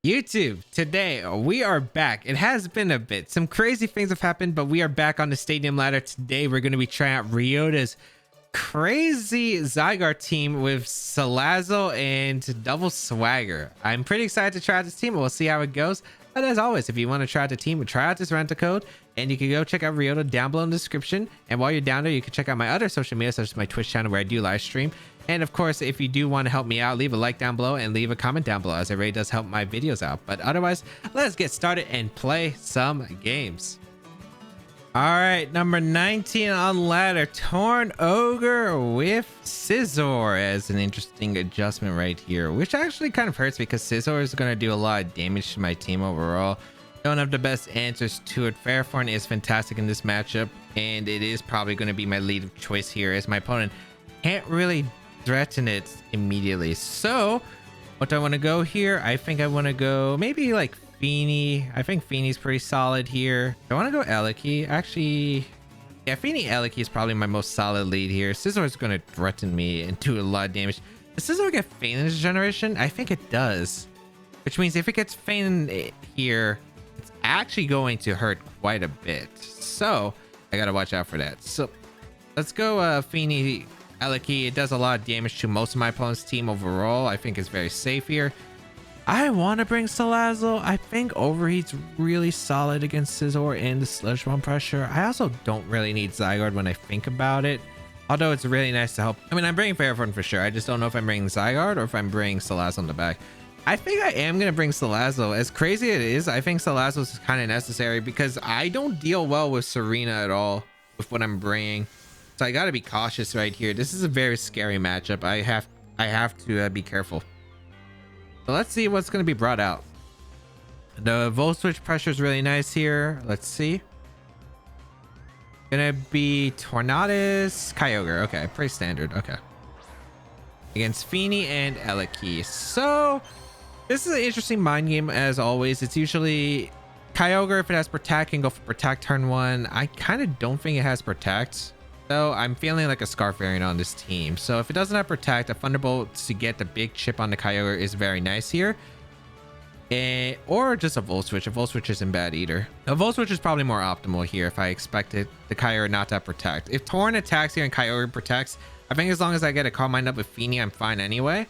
YouTube, today we are back. It has been a bit. Some crazy things have happened, but we are back on the stadium ladder. Today we're going to be trying out Ryota's crazy Zygarde team with Salazzle and Double Swagger. I'm pretty excited to try out this team. We'll see how it goes. But as always, if you want to try out the team, try out this rental code, and you can go check out Ryota down below in the description. And while you're down there, you can check out my other social media, such as my Twitch channel where I do live stream. And of course, if you do want to help me out, leave a like down below and leave a comment down below, as it really does help my videos out. But otherwise, let's get started and play some games. All right, number 19 on ladder, Torn Ogre with Scizor as an interesting adjustment right here, which actually kind of hurts because Scizor is going to do a lot of damage to my team overall. Don't have the best answers to it. Fairforn is fantastic in this matchup, and it is probably going to be my lead of choice here, as my opponent can't really threaten it immediately. So what do I want to go here? I think I want to go maybe like Feeny. I think Feeny's pretty solid here. I want to go Eliki. Actually, yeah, Feeny Eliki is probably my most solid lead here. Scizor is going to threaten me and do a lot of damage. Does Scizor get Feint in this generation? I think it does, which means if it gets Feint here, it's actually going to hurt quite a bit. So I got to watch out for that. So let's go Feeny Eliki. It does a lot of damage to most of my opponent's team overall. I think it's very safe here. I want to bring Salazzle. I think Overheat's really solid against Scizor and the Sludge Bomb pressure. I also don't really need Zygarde when I think about it, although it's really nice to help. I mean, I'm bringing Fairforn for sure. I just don't know if I'm bringing Zygarde or if I'm bringing Salazzle in the back. I think I am going to bring Salazzle. As crazy as it is, I think Salazzle is kind of necessary because I don't deal well with Serena at all with what I'm bringing. So I got to be cautious right here. This is a very scary matchup. I have to be careful. So let's see what's going to be brought out. The Volt Switch pressure is really nice here. Let's see. Gonna be Tornadus, Kyogre. Okay, pretty standard. Okay. Against Feeny and Eliki. So this is an interesting mind game as always. It's usually Kyogre, if it has Protect, can go for Protect turn one. I kind of don't think it has Protect. So I'm feeling like a Scarf variant on this team. So if it doesn't have Protect, a Thunderbolt to get the big chip on the Kyogre is very nice here. Or just a Volt Switch. A Volt Switch isn't bad either. A Volt Switch is probably more optimal here if I expected the Kyogre not to have Protect. If Torn attacks here and Kyogre protects, I think as long as I get a Calm Mind up with Feeny, I'm fine anyway.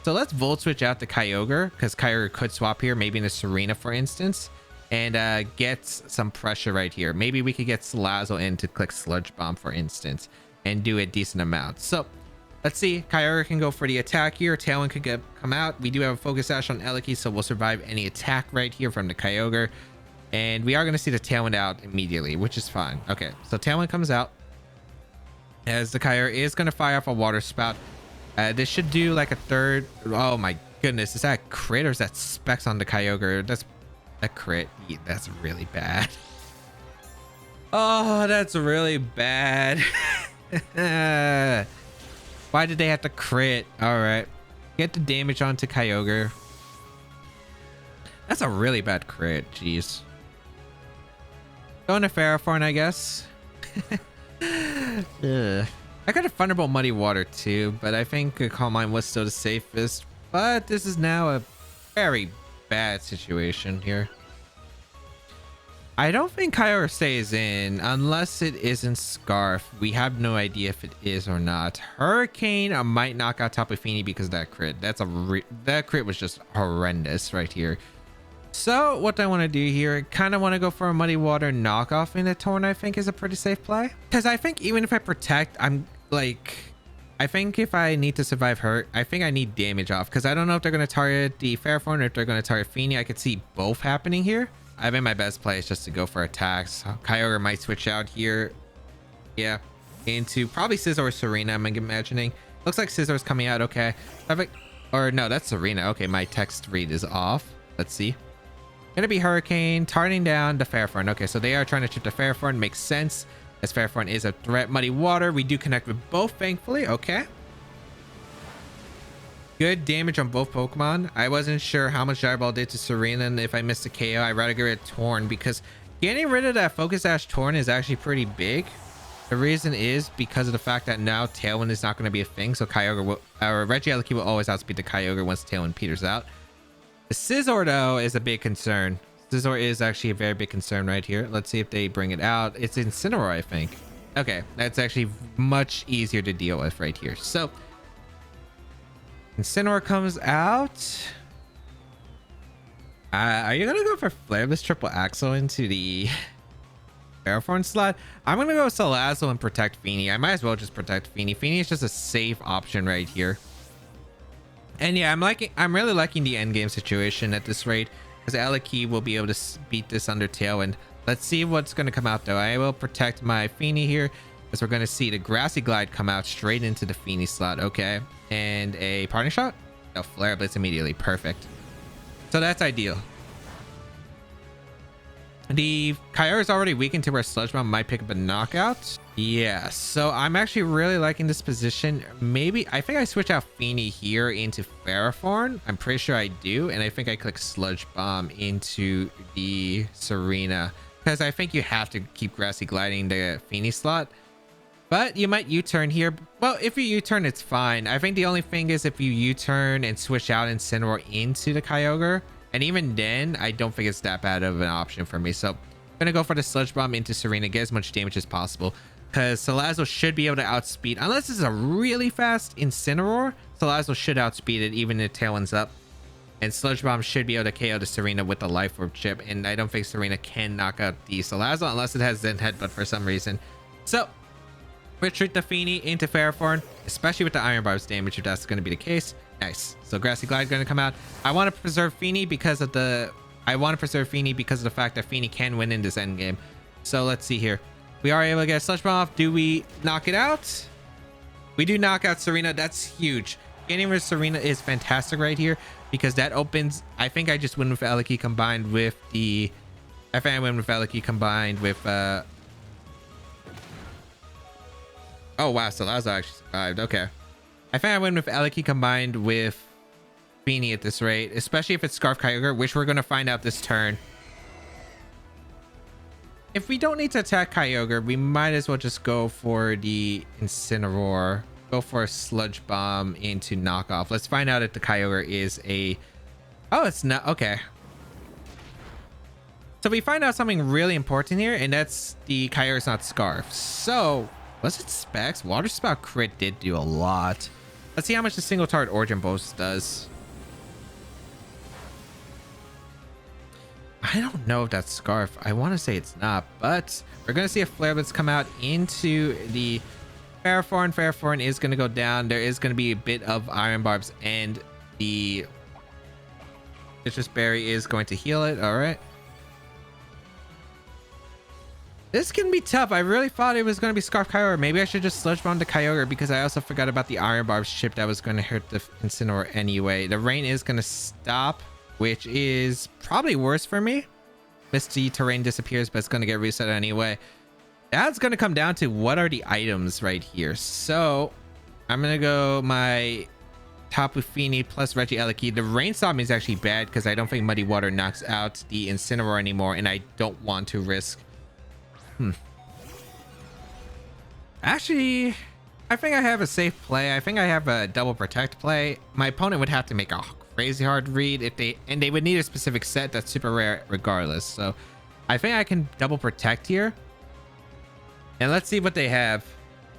So let's Volt Switch out the Kyogre, because Kyogre could swap here, maybe in a Serena, for instance, and get some pressure right here. Maybe we could get Salazzle in to click Sludge Bomb, for instance, and do a decent amount. So let's see. Kyogre can go for the attack here. Tailwind could come out. We do have a Focus Sash on Eliki, so we'll survive any attack right here from the Kyogre. And we are going to see the Tailwind out immediately, which is fine. Okay, so Tailwind comes out as the Kyogre is going to fire off a Water Spout. This should do like a third. Oh my goodness, is that crit or is that Specs on the Kyogre? That's a crit. Yeah, that's really bad. Oh, that's really bad. Why did they have to crit? All right, get the damage onto Kyogre. That's a really bad crit. Jeez. Going to Fairforn, I guess. Ugh. I got a Thunderbolt Muddy Water too, but I think a Calm Mind was still the safest. But this is now a very bad situation here. I don't think Kyogre stays in unless it isn't Scarf. We have no idea if it is or not. Hurricane might knock out Tapu Fini because of that crit. That crit was just horrendous right here. So what I want to do here, kind of want to go for a Muddy Water knockoff in the Torn. I think is a pretty safe play, because I think even if I Protect, I think if I need to survive hurt, I think I need damage off, because I don't know if they're going to target the Fairforn or if they're going to target Feeny. I could see both happening here. I think my best play is just to go for attacks. Kyogre might switch out here. Yeah, into probably Scizor or Serena, I'm imagining. Looks like Scizor's coming out. Okay. Or no, that's Serena. Okay, my text read is off. Let's see. Gonna be Hurricane, targeting down the Fairforn. Okay, so they are trying to chip the Fairforn. Makes sense, as Fairforn is a threat. Muddy Water, we do connect with both, thankfully. Okay. Good damage on both Pokemon. I wasn't sure how much Gyro Ball did to Serena, and if I missed a KO, I'd rather get rid of Torn, because getting rid of that Focus Sash Torn is actually pretty big. The reason is because of the fact that now Tailwind is not going to be a thing, so Kyogre will, or Regieleki will always outspeed the Kyogre once Tailwind peters out. The Scizor though is a big concern. Scizor is actually a very big concern right here. Let's see if they bring it out. It's Incineroar, I think. Okay, that's actually much easier to deal with right here. So Incineroar comes out. Are you gonna go for Flareless Triple Axle into the Ferrothorn slot? I'm gonna go Salazzle and protect Fini. I might as well just protect Fini. Fini is just a safe option right here. And yeah, I'm really liking the end game situation at this rate, because Eliki will be able to beat this Undertale. And let's see what's gonna come out though. I will protect my Fini here, as we're gonna see the Grassy Glide come out straight into the Fini slot. Okay, and a Parting Shot. No, Flare Blitz immediately. Perfect. So that's ideal. The Kyogre is already weakened to where Sludge Bomb might pick up a knockout. Yeah, so I'm actually really liking this position. Maybe I think I switch out Fini here into Ferrothorn. I'm pretty sure I do, and I think I click Sludge Bomb into the Serena, because I think you have to keep Grassy Gliding the Fini slot. But you might U-turn here. Well, if you U-turn, it's fine. I think the only thing is if you U-turn and switch out Incineroar into the Kyogre, and even then, I don't think it's that bad of an option for me. So I'm going to go for the Sludge Bomb into Serena, get as much damage as possible, because Salazzle should be able to outspeed. Unless this is a really fast Incineroar, Salazzle should outspeed it even if Tailwind's up. And Sludge Bomb should be able to KO the Serena with the Life Orb chip. And I don't think Serena can knock out the Salazzle unless it has Zen Headbutt for some reason. So retreat the Fini into Ferrothorn, especially with the Iron Barb's damage if that's going to be the case. Nice. So Grassy Glide going to come out. I want to preserve Fini because of the fact that Fini can win in this end game. So let's see here. We are able to get a Sludge Bomb off. Do we knock it out? We do knock out Serena. That's huge. Getting rid of Serena is fantastic right here, because that opens. I think I just win with Eliki combined with the. I think I win with Eliki combined with. Oh wow, Salazzle actually survived. Okay. I think I win with Eliki combined with Fini at this rate, especially if it's Scarf Kyogre, which we're going to find out this turn. If we don't need to attack Kyogre, we might as well just go for the Incineroar. Go for a Sludge Bomb into knockoff. Let's find out if the Kyogre is a... Oh, it's not. Okay. So we find out something really important here, and that's the Kyogre's not Scarf. So, was it Specs? Water Spout crit did do a lot. Let's see how much the single target Origin Boost does. I don't know if that's Scarf. I want to say it's not, but we're going to see if Flare Blitz come out into the Ferrothorn. Ferrothorn is going to go down. There is going to be a bit of Iron Barbs, and the Citrus Berry is going to heal it. All right. This can be tough. I really thought it was going to be Scarf Kyogre. Maybe I should just Sludge Bomb to Kyogre, because I also forgot about the Iron Barbs chip that was going to hurt the Incineroar anyway. The rain is going to stop, which is probably worse for me. Misty Terrain disappears, but it's going to get reset anyway. That's going to come down to what are the items right here. So I'm going to go my Tapu Fini plus Regieleki. The rain stop is actually bad because I don't think Muddy Water knocks out the Incineroar anymore, and I don't want to risk. Actually, I think I have a safe play. I think I have a double protect play. My opponent would have to make a crazy hard read if they would need a specific set that's super rare regardless. So I think I can double protect here. And let's see what they have.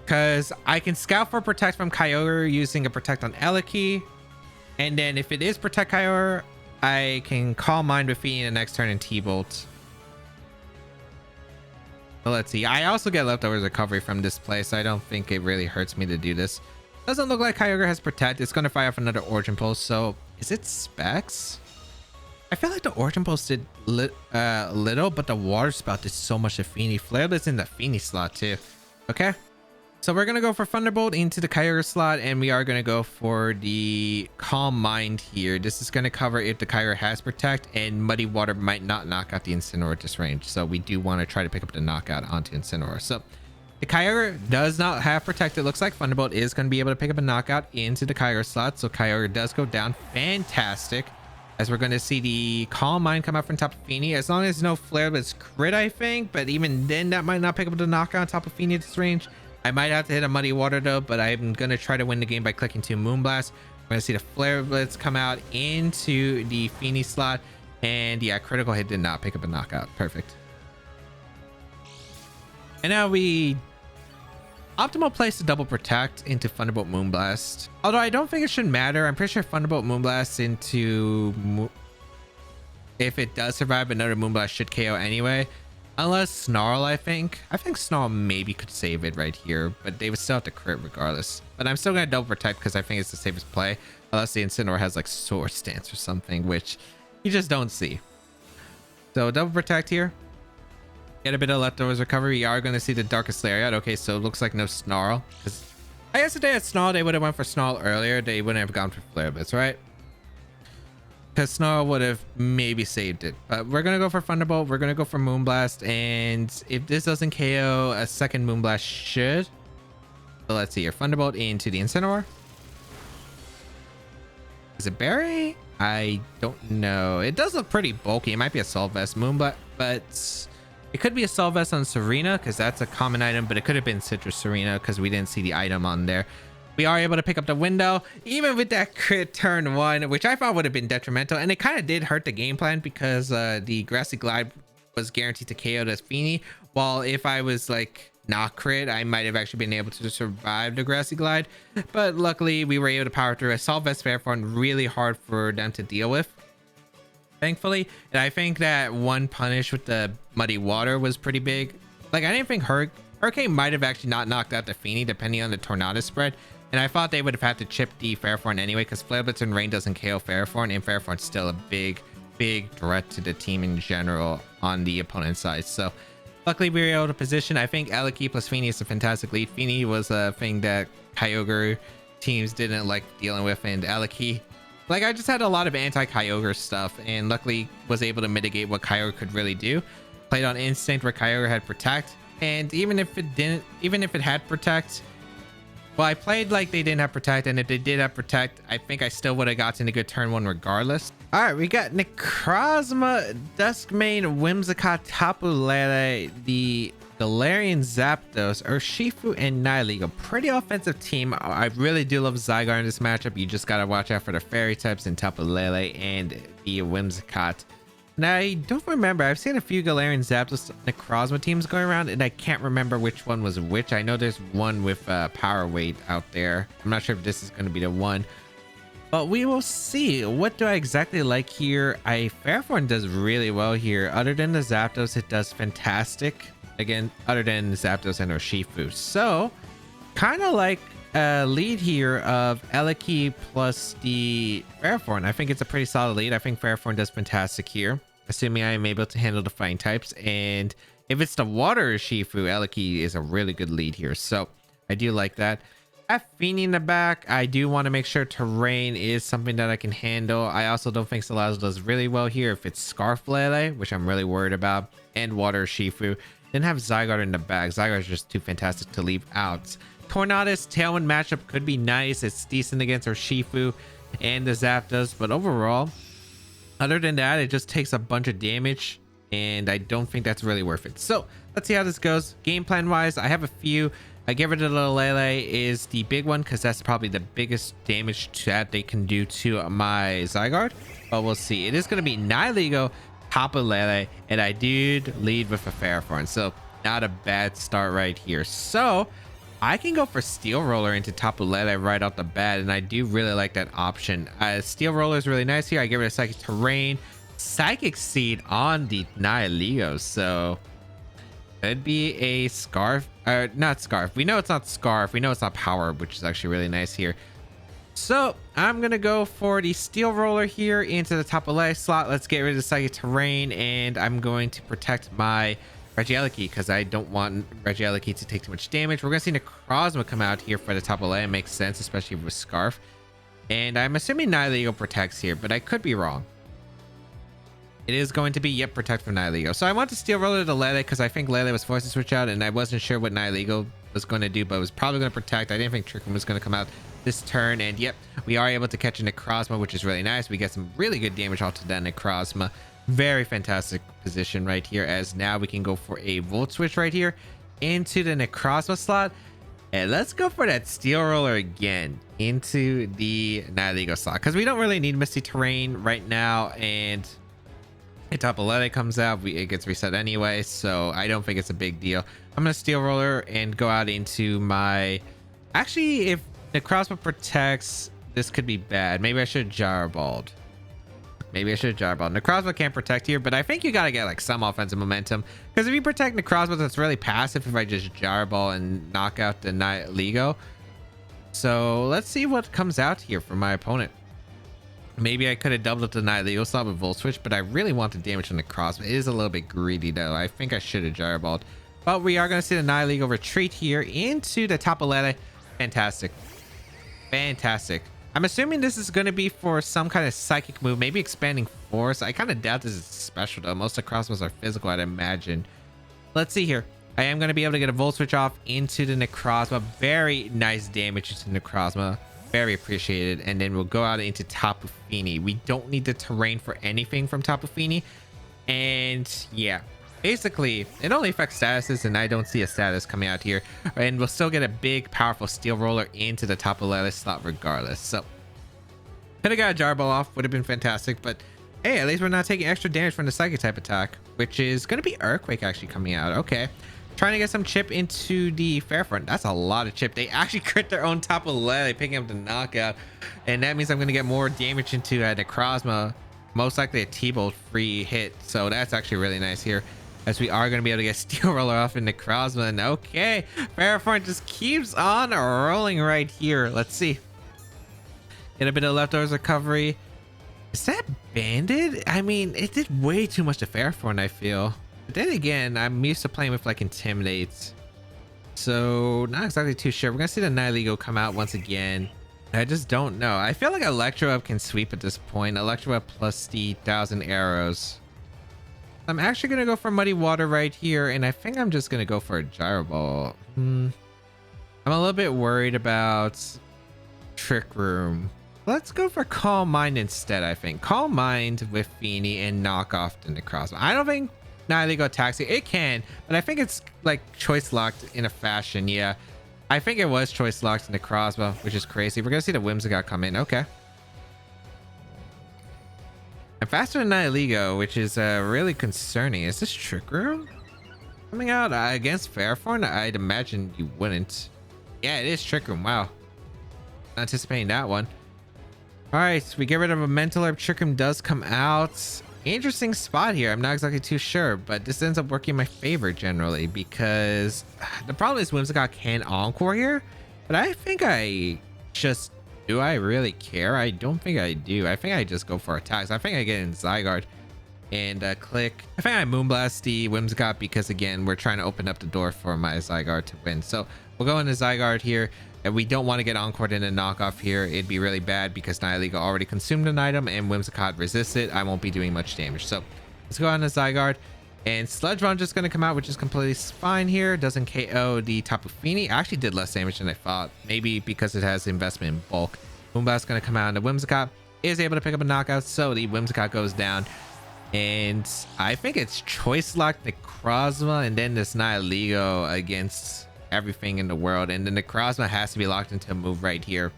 Because I can scout for protect from Kyogre using a protect on Eliki. And then if it is protect Kyogre, I can Calm Mind with Fini in the next turn and T-Bolt. But let's see. I also get leftovers recovery from this play, so I don't think it really hurts me to do this. Doesn't look like Kyogre has protect. It's going to fire off another Origin Pulse. So is it Specs? I feel like the Origin Pulse did little, but the Water Spout did so much to Fini. Flare Blitz in the Fini slot too. Okay. So we're going to go for Thunderbolt into the Kyogre slot, and we are going to go for the Calm Mind here. This is going to cover if the Kyogre has Protect, and Muddy Water might not knock out the Incineroar at this range. So we do want to try to pick up the knockout onto Incineroar. So the Kyogre does not have Protect. It looks like Thunderbolt is going to be able to pick up a knockout into the Kyogre slot. So Kyogre does go down. Fantastic. As we're going to see the Calm Mind come out from top of Fini. As long as no Flare Blitz crit, I think. But even then, that might not pick up the knockout on top of Fini at this range. I might have to hit a Muddy Water though, but I'm going to try to win the game by clicking 2 Moonblast. We're gonna see the Flare Blitz come out into the Feeny slot, and yeah, critical hit did not pick up a knockout. Perfect. And now we optimal place to double protect into Thunderbolt Moonblast. Although I don't think it should matter. I'm pretty sure Thunderbolt Moonblast into if it does survive, another Moonblast should KO anyway. Unless Snarl, I think Snarl maybe could save it right here, but they would still have to crit regardless. But I'm still gonna double protect because I think it's the safest play, unless the Incineroar has like Sword Stance or something, which you just don't see. So double protect here. Get a bit of leftovers recovery. You are going to see the Darkest Lariat. Okay, so it looks like no Snarl. I guess if they had Snarl, they would have went for Snarl earlier. They wouldn't have gone for Flare Blitz, right? Because Snarl would have maybe saved it. But we're going to go for Thunderbolt. We're going to go for Moonblast. And if this doesn't KO, a second Moonblast should. So let's see here. Thunderbolt into the Incineroar. Is it Berry? I don't know. It does look pretty bulky. It might be a Assault Vest Moonblast, but it could be a Assault Vest on Serena because that's a common item, but it could have been Citrus Serena because we didn't see the item on there. We are able to pick up the window, even with that crit turn 1, which I thought would have been detrimental. And it kind of did hurt the game plan because the Grassy Glide was guaranteed to KO this Feeny. While if I was like not crit, I might have actually been able to survive the Grassy Glide. But luckily, we were able to power through. Assault Vest Fairforn really hard for them to deal with, thankfully. And I think that one punish with the Muddy Water was pretty big. Like, I didn't think Hurricane might have actually not knocked out the Feeny depending on the Tornado spread. And I thought they would have had to chip the Fairforn anyway because Flare Blitz and Rain doesn't KO Fairforn, and Fairforn's still a big threat to the team in general on the opponent's side. So luckily we were able to position. I think Eliki plus Feeny is a fantastic lead. Feeny was a thing that Kyogre teams didn't like dealing with, and Eliki, like, I just had a lot of anti-Kyogre stuff and luckily was able to mitigate what Kyogre could really do. Played on Instinct where Kyogre had Protect, and even if it had Protect, well, I played like they didn't have Protect, and if they did have Protect, I think I still would have gotten a good turn 1 regardless. All right, we got Necrozma, Duskmane, Whimsicott, Tapu Lele, the Galarian Zapdos, Urshifu, and Nihilego. Pretty offensive team. I really do love Zygarde in this matchup. You just gotta watch out for the Fairy types in Tapu Lele and the Whimsicott. Now, I don't remember. I've seen a few Galarian Zapdos Necrozma teams going around, and I can't remember which one was which. I know there's one with Power Weight out there. I'm not sure if this is going to be the one, but we will see. What do I exactly like here? Fairforn does really well here. Other than the Zapdos, it does fantastic. Again, other than Zapdos and Urshifu. So, kind of like a lead here of Eliki plus the Fairforn. I think it's a pretty solid lead. I think Fairforn does fantastic here, assuming I am able to handle the fighting types. And if it's the Water Urshifu, Eliki is a really good lead here. So I do like that. I have Feeny in the back. I do want to make sure Terrain is something that I can handle. I also don't think Salazzle does really well here if it's Scarf Lele, which I'm really worried about, and Water Urshifu. Then have Zygarde in the back. Zygarde is just too fantastic to leave out. Tornadus Tailwind matchup could be nice. It's decent against Urshifu and the Zapdos, but overall, other than that, it just takes a bunch of damage, and I don't think that's really worth it. So let's see how this goes. Game plan wise, I have a few. I get rid of the Lele is the big one because that's probably the biggest damage that they can do to my Zygarde, but we'll see. It is going to be Nihilego, Tapu Lele, and I did lead with a Fairforn, so not a bad start right here. So I can go for Steel Roller into Tapu Lele right off the bat, and I do really like that option. Steel Roller is really nice here. I get rid of Psychic Terrain, Psychic Seed on the Nihilego, so could be a Scarf, not Scarf. We know it's not Scarf. We know it's not Power, which is actually really nice here. So I'm gonna go for the Steel Roller here into the Tapu Lele slot. Let's get rid of Psychic Terrain, and I'm going to protect my Regieleki because I don't want Regieleki to take too much damage. We're going to see Necrozma come out here for the Tapu Lele. It makes sense, especially with Scarf. And I'm assuming Nihilego protects here, but I could be wrong. It is going to be, yep, protect from Nihilego. So I want to Steel Roller to Lele because I think Lele was forced to switch out, and I wasn't sure what Nihilego was going to do, but it was probably going to protect. I didn't think Trick Room was going to come out this turn, and yep, we are able to catch a Necrozma, which is really nice. We get some really good damage off to that Necrozma. Very fantastic position right here, as now we can go for a Volt Switch right here into the Necrozma slot. And let's go for that steel roller again into the Nihilego slot because we don't really need Misty Terrain right now. And a Tapu comes out, it gets reset anyway, so I don't think it's a big deal. I'm gonna steel roller and go out into my. Actually, if the crossbow protects, this could be bad. Maybe I should Gyroballed. Necrozma can't protect here, but I think you gotta get like some offensive momentum because if you protect Necrozma, that's really passive if I just Gyroball and knock out the Nihilego. So let's see what comes out here from my opponent. Maybe I could have doubled up the Nihilego slot with Volt Switch, but I really want the damage on Necrozma. It is a little bit greedy though. I think I should have Gyroballed. But we are going to see the Nihilego retreat here into the Tapu Lele. Fantastic. I'm assuming this is going to be for some kind of psychic move, maybe expanding force. I kind of doubt this is special though. Most of the crossbows are physical, I'd imagine. Let's see here. I am going to be able to get a Volt Switch off into the Necrozma. Very nice damage to Necrozma. Very appreciated. And then we'll go out into Tapu Fini. We don't need the terrain for anything from Tapu Fini. And yeah, basically it only affects statuses and I don't see a status coming out here. And we'll still get a big powerful steel roller into the Tapu Lele slot regardless. So could have got a Jar Ball off, would have been fantastic, but hey, at least we're not taking extra damage from the psychic type attack, which is going to be Earthquake actually coming out. Okay, trying to get some chip into the Fairfront. That's a lot of chip. They actually crit their own Tapu Lele, picking up the knockout, and that means I'm going to get more damage into Necrozma, most likely a T-Bolt free hit. So that's actually really nice here, as we are going to be able to get Steel Roller off in Necrozma. And okay, Fairfront just keeps on rolling right here. Let's see. Get a bit of leftovers recovery. Is that banded? I mean, it did way too much to Fairfront, I feel. But then again, I'm used to playing with like Intimidate, so not exactly too sure. We're gonna see the Nihilego come out once again. I just don't know. I feel like Electro Web can sweep at this point. Electro Web plus the 1,000 arrows. I'm actually gonna go for Muddy Water right here, and I think I'm just gonna go for a Gyro Ball. I'm a little bit worried about Trick Room. Let's go for Calm Mind instead, I think. Calm Mind with Fini and knock off the Necrozma. I don't think Nihilego attacks it. It can, but I think it's like choice locked in a fashion. Yeah, I think it was choice locked in Necrozma, which is crazy. We're gonna see the Whimsicott come in. Okay. I'm faster than Nihilego, which is really concerning. Is this Trick Room coming out against Fairforn? I'd imagine you wouldn't. Yeah, it is Trick Room. Wow. Not anticipating that one. All right, we get rid of a Mental Herb. Trick Room does come out. Interesting spot here. I'm not exactly too sure, but this ends up working in my favor generally because the problem is Whimsicott can Encore here, but I think I just... Do I really care? I don't think I do. I think I just go for attacks. I think I get in Zygarde and click. I think I Moonblast the Whimsicott because again, we're trying to open up the door for my Zygarde to win. So we'll go into Zygarde here. And we don't want to get Encored in a knockoff here. It'd be really bad because Nihilego already consumed an item and Whimsicott resists it. I won't be doing much damage. So let's go on to Zygarde. And Sludge Bomb just going to come out, which is completely fine here. Doesn't KO the Tapu Fini. Actually did less damage than I thought. Maybe because it has investment in bulk. Moonblast going to come out, and the Whimsicott is able to pick up a knockout. So the Whimsicott goes down. And I think it's choice locked Necrozma and then this Nihilego against everything in the world. And the Necrozma has to be locked into a move right here.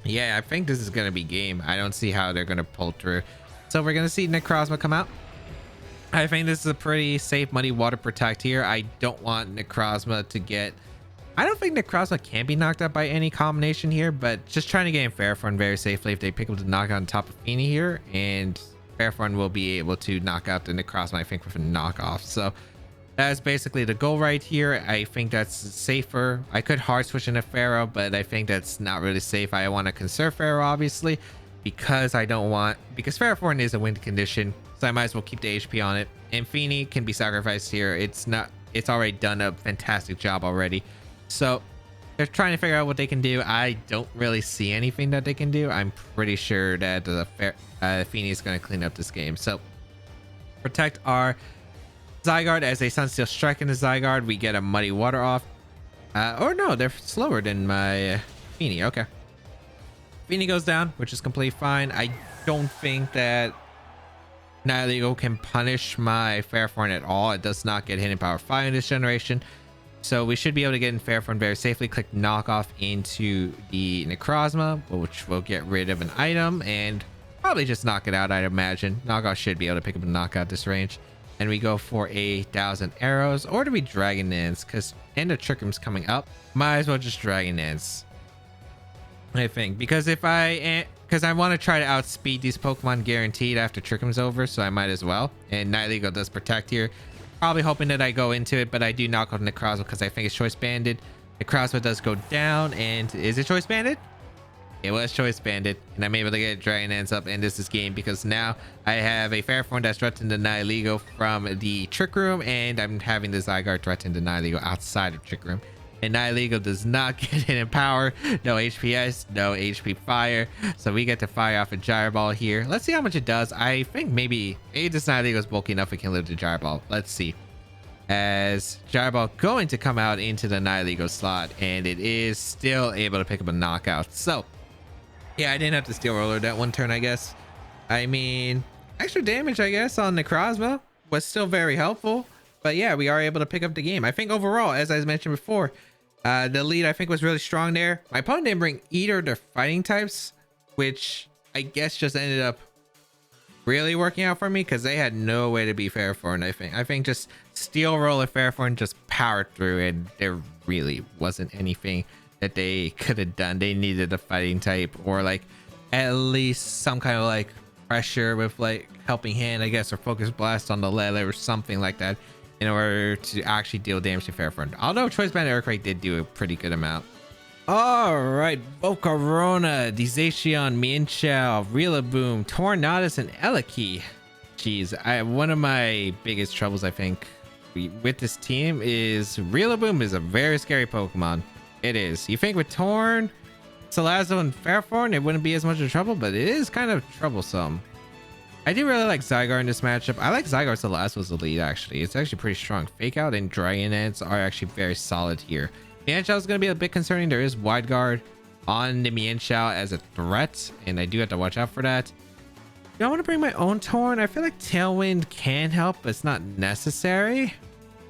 Yeah, I think this is going to be game. I don't see how they're going to pull through. So we're going to see Necrozma come out. I think this is a pretty safe Muddy Water Protect here. I don't want Necrozma to get... I don't think Necrozma can be knocked out by any combination here, but just trying to get in Fairforn very safely if they pick up the knockout on top of Fini here, and Fairforn will be able to knock out the Necrozma, I think, with a knockoff. So that's basically the goal right here. I think that's safer. I could hard switch into Pharaoh, but I think that's not really safe. I want to conserve Pharaoh, obviously, because I don't want... Because Fairforn is a win condition, so I might as well keep the HP on it. And Fini can be sacrificed here. It's already done a fantastic job already. So they're trying to figure out what they can do. I don't really see anything that they can do. I'm pretty sure that the Fini is going to clean up this game. So protect our Zygarde as a Sunsteel Strike into Zygarde. We get a Muddy Water off. Or no, they're slower than my Fini. Okay. Fini goes down, which is completely fine. I don't think that Nihilego can punish my Fairforn at all. It does not get hidden power 5 in this generation. So we should be able to get in fair form very safely. Click knock off into the Necrozma, which will get rid of an item and probably just knock it out, I'd imagine. Knockoff should be able to pick up a knockout this range. And we go for 1,000 arrows, or do we Dragon Dance? Because End of Trick Room's coming up. Might as well just Dragon Dance, I think. Because if I want to try to outspeed these Pokemon guaranteed after Trick Room's over, so I might as well. And Nightlegal does protect here. Probably hoping that I go into it, but I do knock off Necrozma because I think it's choice banded. Necrozma does go down, and is it choice banded? It was choice banded, and I'm able to get Dragon Dance up and this game because now I have a fair form that's threatened to Nihilego from the Trick Room, and I'm having the Zygarde threatened to Nihilego outside of Trick Room. And Nihilego does not get hidden power, no HPS, no HP fire, so we get to fire off a Gyro Ball here. Let's see how much it does. I think maybe this Nihilego is bulky enough it can live the Gyro Ball. Let's see. As Gyro Ball going to come out into the Nihilego slot, and it is still able to pick up a knockout. So yeah, I didn't have to Steel Roller that one turn, I guess. I mean, extra damage, I guess, on Necrozma was still very helpful. But yeah, we are able to pick up the game. I think overall, as I mentioned before, the lead, I think, was really strong there. My opponent didn't bring either their fighting types, which I guess just ended up really working out for me because they had no way to be fair for it. I think just Steel Roller fair for and just powered through, and there really wasn't anything that they could have done. They needed a fighting type, or like at least some kind of like pressure with like helping hand, I guess, or focus blast on the leather or something like that in order to actually deal damage to Fairfront. Although choice band Earthquake did do a pretty good amount. All right, Volcarona, Zacian, Mienshao, Rillaboom, Tornadus, and Eliki. Jeez, one of my biggest troubles, I think, with this team is Rillaboom is a very scary Pokemon. It is. You think with Torn, Salazzle, and Fairforn, it wouldn't be as much of trouble, but it is kind of troublesome. I do really like Zygarde in this matchup. I like Zygarde Salazzle's lead, actually. It's actually pretty strong. Fake Out and Dragon Dance are actually very solid here. Mienshao is going to be a bit concerning. There is Wide Guard on the Mienshao as a threat, and I do have to watch out for that. Do I want to bring my own Torn? I feel like Tailwind can help, but it's not necessary.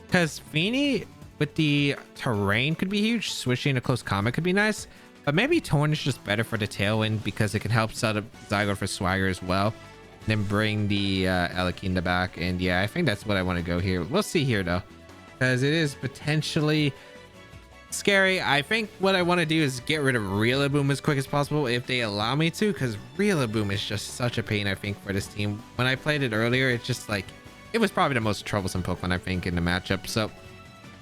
Because Feeny with the terrain could be huge. Switching to close combat could be nice, but maybe Torn is just better for the Tailwind because it can help set up Zygarde for Swagger as well. Then bring the Eliki in the back, and yeah, I think that's what I want to go here. We'll see here though, because it is potentially scary. I think what I want to do is get rid of Rillaboom as quick as possible if they allow me to, because Rillaboom is just such a pain, I think, for this team. When I played it earlier, it's just like it was probably the most troublesome Pokemon, I think, in the matchup. So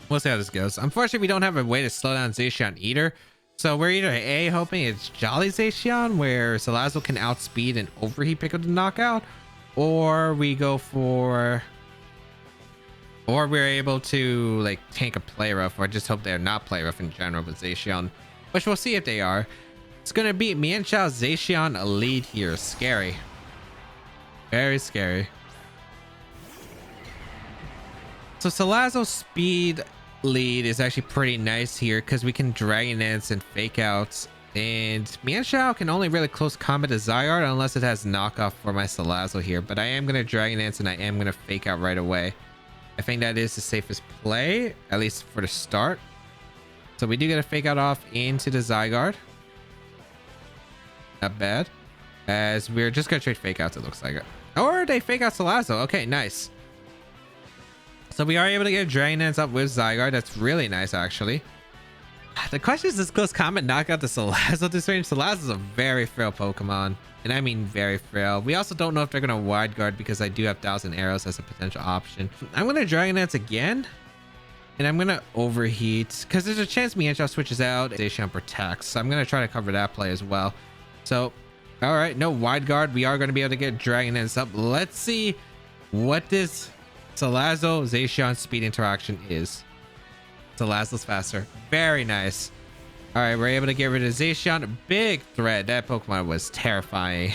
we'll see how this goes. Unfortunately, we don't have a way to slow down Zacian either. So we're either A, hoping it's Jolly Zacian, where Salazzle can outspeed and overheat pick up the knockout, or we go for, or we're able to like tank a Play Rough, or just hope they're not Play Rough in general with Zacian, which we'll see if they are. It's gonna be Mienshao Zacian a lead here. Scary. Very scary. So Salazzle's speed lead is actually pretty nice here because we can Dragon Dance and Fake Outs, and Mienshao can only really close combat to Zygarde unless it has knockoff for my Salazzle here, but I am going to Dragon Dance and I am going to Fake Out right away. I think that is the safest play, at least for the start. So we do get a Fake Out off into the Zygarde. Not bad, as we're just going to trade Fake Outs, it looks like it. Or they Fake Out Salazzle. Okay, nice. So we are able to get Dragon Dance up with Zygarde. That's really nice, actually. The question is, does close combat knock out the Salazzle this range? Salazzle is a very frail Pokemon, and I mean very frail. We also don't know if they're going to Wide Guard because I do have 1,000 arrows as a potential option. I'm going to Dragon Dance again, and I'm going to Overheat because there's a chance Mienshao switches out. Zacian protects, so I'm going to try to cover that play as well. So, all right, no Wide Guard. We are going to be able to get Dragon Dance up. Let's see what this Salazzle Zacian speed interaction is. Salazzle's faster. Very nice. All right, we're able to get rid of Zacian. Big threat. That Pokemon was terrifying.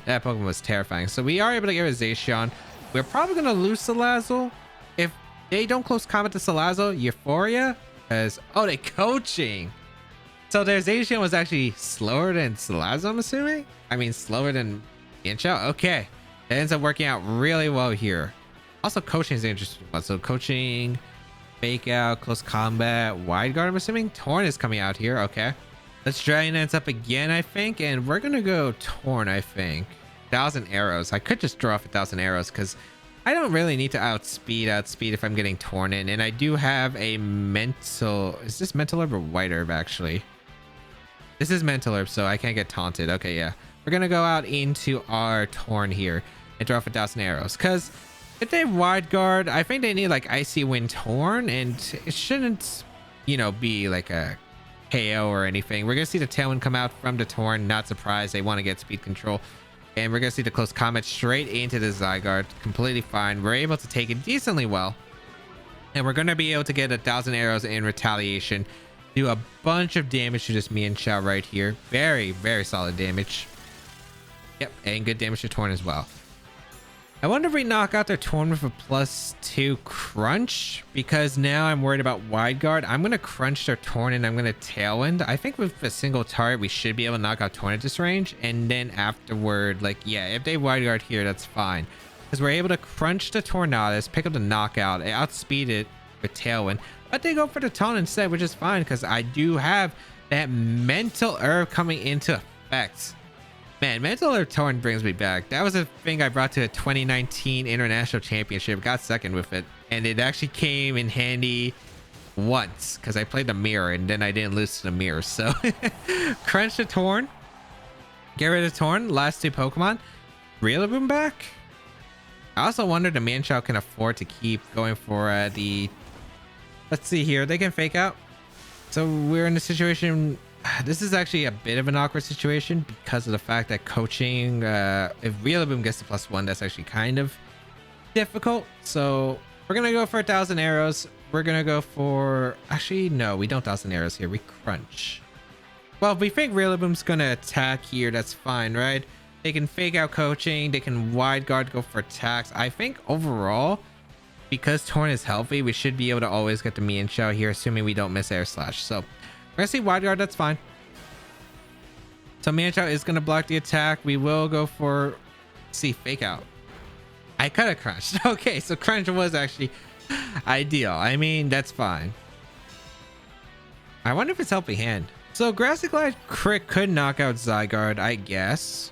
That Pokemon was terrifying. So we are able to get rid of Zacian. We're probably going to lose Salazzle if they don't close combat to Salazzle. Euphoria as, oh, they coaching. So their Zacian was actually slower than Salazzle, I'm assuming. I mean, slower than Mienshao. Okay. That ends up working out really well here. Also, coaching is an interesting one. So coaching Fake out, close combat, wide guard. I'm assuming Torn is coming out here. Okay. Let's Dragon Dance up again, I think. And we're going to go Torn, I think. 1,000 arrows. I could just draw off 1,000 arrows because I don't really need to outspeed if I'm getting Torn in. And I do have a mental... Is this mental herb or white herb, actually? This is mental herb, so I can't get taunted. Okay, yeah. We're going to go out into our Torn here and draw off 1,000 arrows. Because if they have wide guard, I think they need like Icy Wind Torn. And it shouldn't, you know, be like a KO or anything. We're going to see the Tailwind come out from the Torn. Not surprised. They want to get speed control. And we're going to see the close combat straight into the Zygarde. Completely fine. We're able to take it decently well. And we're going to be able to get 1,000 arrows in retaliation. Do a bunch of damage to this Mienshao right here. Very, very solid damage. Yep. And good damage to Torn as well. I wonder if we knock out their Torn with a +2 crunch, because now I'm worried about wide guard. I'm going to crunch their Torn and I'm going to Tailwind. I think with a single target, we should be able to knock out Torn at this range. And then afterward, like, yeah, if they wide guard here, that's fine. Because we're able to crunch the Tornadus, pick up the knockout, and outspeed it with Tailwind. But they go for the Taunt instead, which is fine because I do have that Mental Herb coming into effect. Man, Mental Herb Torn brings me back. That was a thing I brought to a 2019 International Championship. Got second with it. And it actually came in handy once because I played the mirror and then I didn't lose to the mirror. So crunch the Torn. Get rid of Torn. Last 2 Pokemon. Rillaboom back. I also wonder the Mienshao can afford to keep going for the... Let's see here. They can fake out. So we're in a situation... This is actually a bit of an awkward situation because of the fact that coaching, if Rillaboom gets to +1, that's actually kind of difficult. So we're going to go for 1,000 arrows. We're going to go for... Actually, no, we don't 1,000 arrows here. We crunch. Well, if we think Rillaboom's going to attack here, that's fine, right? They can fake out coaching. They can wide guard, go for attacks. I think overall, because Torn is healthy, we should be able to always get the Mienshao here, assuming we don't miss Air Slash. So we're going to see wide guard. That's fine. So Mienshao is going to block the attack. We will go for... See, fake out. I could have crunched. Okay, so crunch was actually ideal. I mean, that's fine. I wonder if it's helping hand. So Grassy Glide crit could knock out Zygarde, I guess.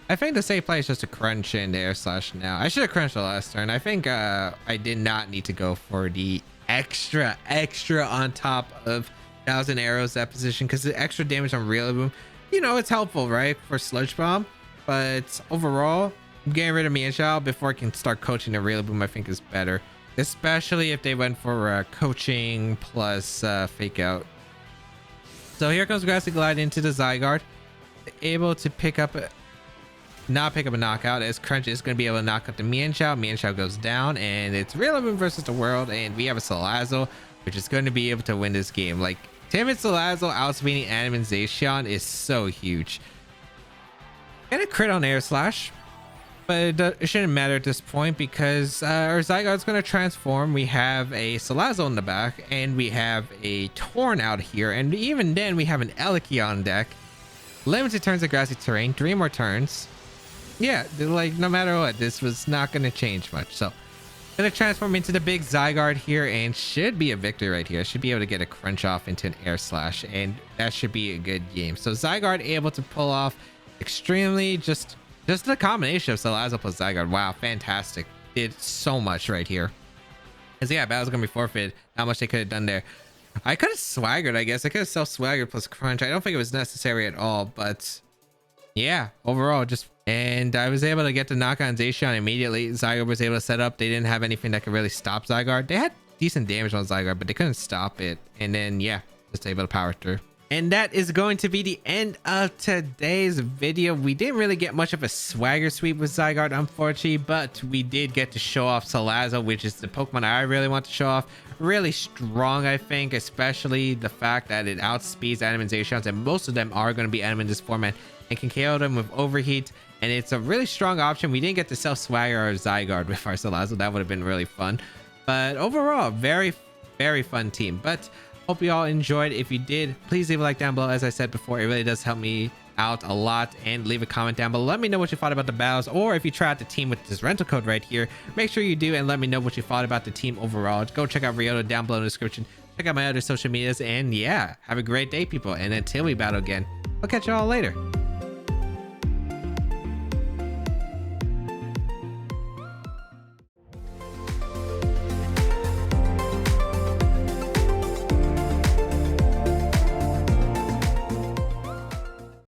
I think the safe play is just to crunch into Air Slash now. I should have crunched the last turn. I think I did not need to go for the extra on top of 1,000 arrows that position, because the extra damage on Rillaboom, you know, it's helpful, right, for Sludge Bomb. But overall, getting rid of Mienshao before I can start coaching the Rillaboom, I think is better, especially if they went for coaching plus fake out. So here comes Grassy Glide into the Zygarde, able to pick up a... Not pick up a knockout, as Crunch is going to be able to knock out the Mienshao. Mienshao goes down, and it's Rillaboom versus the world, and we have a Salazzle, which is going to be able to win this game. Like, Timid Salazzle outspeeding Animation is so huge. And a crit on Air Slash, but it shouldn't matter at this point because our Zygarde's going to transform. We have a Salazzle in the back, and we have a Torn out here, and even then we have an Eleki on deck. Limited turns of Grassy Terrain, 3 more turns. Yeah, like no matter what, this was not going to change much. So gonna transform into the big Zygarde here and should be a victory right here. Should be able to get a crunch off into an Air Slash, and that should be a good game. So Zygarde able to pull off extremely just the combination of Salazzle plus Zygarde. Wow, fantastic. Did so much right here. Because yeah, battle's gonna be forfeited. Not much they could have done there. I could have swaggered, I guess. I could have self-swaggered plus crunch. I don't think it was necessary at all, but yeah, overall just... And I was able to get the knock on Zacian immediately. Zygarde was able to set up. They didn't have anything that could really stop Zygarde. They had decent damage on Zygarde, but they couldn't stop it. And then, yeah, just able to power through. And that is going to be the end of today's video. We didn't really get much of a swagger sweep with Zygarde, unfortunately, but we did get to show off Salazzle, which is the Pokemon I really want to show off. Really strong, I think, especially the fact that it outspeeds Animations, and most of them are going to be Anim in this format and can KO them with Overheat. And it's a really strong option. We didn't get to self-swagger our Zygarde with our Salazzle. That would have been really fun. But overall, very, very fun team. But hope you all enjoyed. If you did, please leave a like down below. As I said before, it really does help me out a lot, and leave a comment down below. Let me know what you thought about the battles, or if you try out the team with this rental code right here, make sure you do, and let me know what you thought about the team overall. Go check out Ryota down below in the description. Check out my other social medias, and yeah, have a great day, people. And until we battle again, I'll catch you all later.